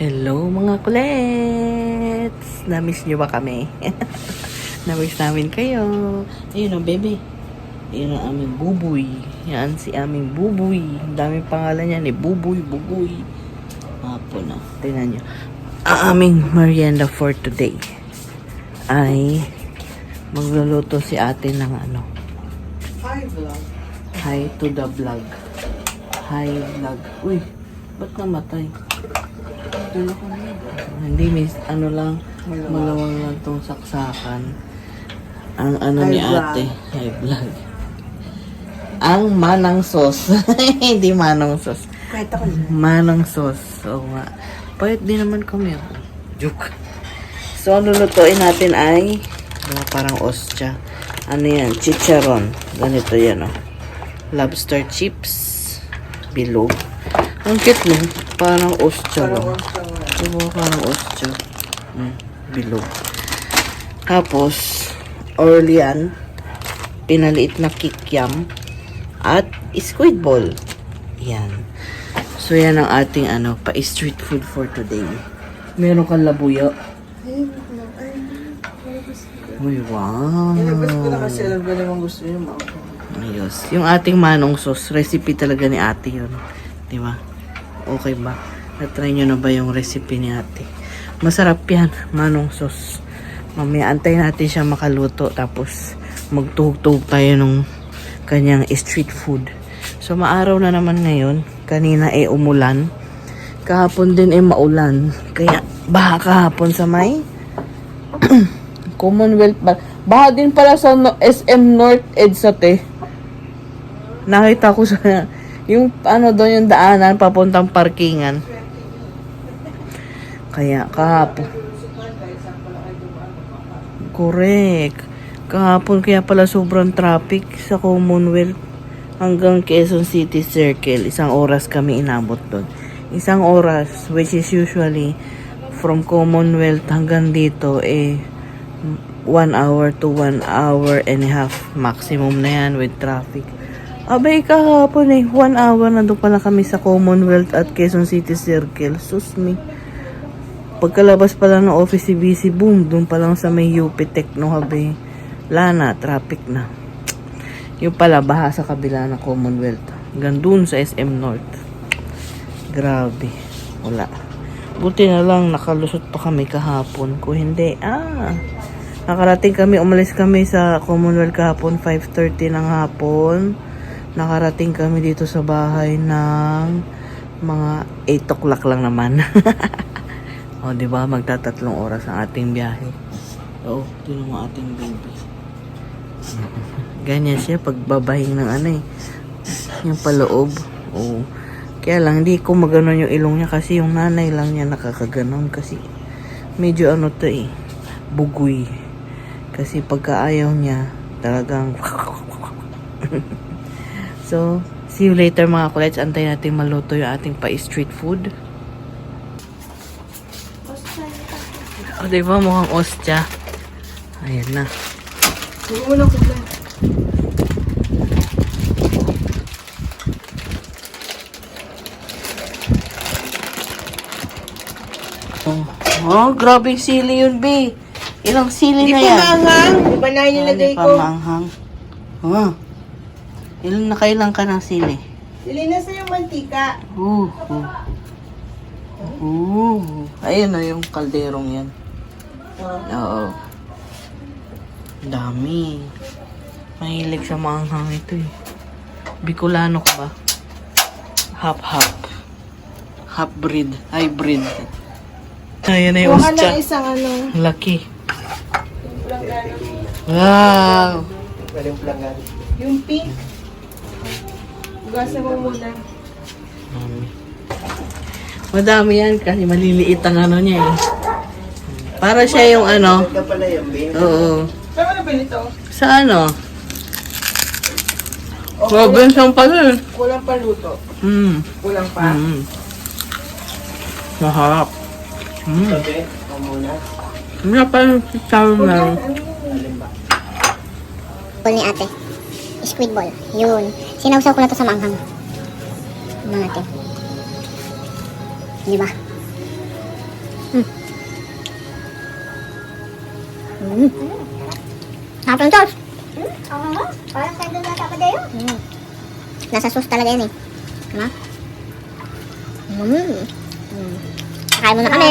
Hello mga kulets! Na-miss nyo ba kami? Na-miss namin kayo. Ayun o, baby. Ayun ang aming buboy. Yan si aming buboy. Ang daming pangalan yan eh. Buboy, buboy. Hapon na. Tingnan nyo. Ang aming merienda for today ay magluluto si ate ng ano. Hi, vlog. Hi to the vlog. Hi vlog. Uy, ba't namatay? Hindi, miss, ano lang, malawang lang tong saksakan. Ang ano ni ate, high vlog. Ang manang sauce. Hindi manong sauce. Kahit ako na. Manang sauce. Oo nga. Pahit din naman kami ako. Joke. So, ang lulutuin natin ay parang ostya. Ano yan? Chicharon. Ganito yan, oh. Lobster chips. Bilog. Ang cute mo. Parang ostya lang. Diba, parang ostya. Bilog. Tapos, Orlean, pinaliit na kikiam, at squid ball. Yan. So, yan ang ating ano, pa-street food for today. Meron kang labuyo. Uy, wow. Ilabas ko na kasi alam ko naman gusto niyo mga. Ayos. Yung ating manong sauce, recipe talaga ni ate yun. Diba? Okay ba? Na-try nyo na ba yung recipe ni ate? Masarap yan, manong sauce. Mamaya antay natin siya makaluto. Tapos magtugtog tayo nung kanyang street food. So maaraw na naman ngayon. Kanina umulan. Kahapon din maulan. Kaya baha kahapon sa may Commonwealth ba? Baha din pala sa SM North EDSA. Nakita ko sa yung ano doon yung daanan papuntang parkingan. Kaya kahapon. Correct. Kahapon kaya pala sobrang traffic sa Commonwealth hanggang Quezon City Circle. 1 oras kami inabot doon. 1 oras, which is usually from Commonwealth hanggang dito 1 hour to 1 hour and a half maximum na yan with traffic. Abay kahapon 1 hour na doon pala kami sa Commonwealth at Quezon City Circle. Sus me. Pagkalabas pala ng office si BC, boom, doon pa lang sa may UP Techno Hub wala na, traffic na. Yung pala, baha sa kabila ng Commonwealth. Hanggang doon sa SM North. Grabe. Wala. Buti na lang, nakalusot pa kami kahapon. Kung hindi, nakarating kami, umalis kami sa Commonwealth kahapon, 5:30 ng hapon. Nakarating kami dito sa bahay ng mga 8 o'clock lang naman. O, diba? Magtatatlong oras ang ating biyahe. Oo, yun ang ating baby. Ganyan siya pagbabahing ng yung paloob. Oo. Kaya lang, hindi ko maganon yung ilong niya kasi yung nanay lang niya nakakaganon kasi medyo bugoy. Kasi pagkaayaw niya, talagang So, see you later mga kulets. Antay natin maluto yung ating pa-street food. O, diba mukhang ostya? Ayan na. Huwag mo lang kula. Oh, grabe sili yun, B. Ilang sili na yan? Di pa manghang. Di ba na nilagay Hindi ko? pa manghang. Ilan na kailang ka ng sili? Ilinas na yung mantika. Ayun o yung kalderong yan. Oo. Dami. Mahilig sa manghang ito Bicolano ka ba? Half. Half-breed. Hybrid. Ayan na yung Kuha ostya. ng isang Laki. Wow! yung pink. Ugasan mo muna. Madami yan kasi maliliit ang niya Para siya yung Ito pala yung bin. Oo. Saan ba nito? Sa Robinson pala Kulang pa luto. Kulang pa. Mahap. Sabi, muna. Hindi pa yung chicharon na. Ball ni ate. Squid ball. Yun. Sinawsaw ko na to sa manghang. Natin. Di ba? Sarap ng sauce. Parang tayo doon nasa padayo. Nasa sauce talaga yan eh. Diba? Kakain muna kami.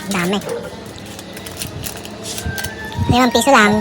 Dami. 5 piso lang.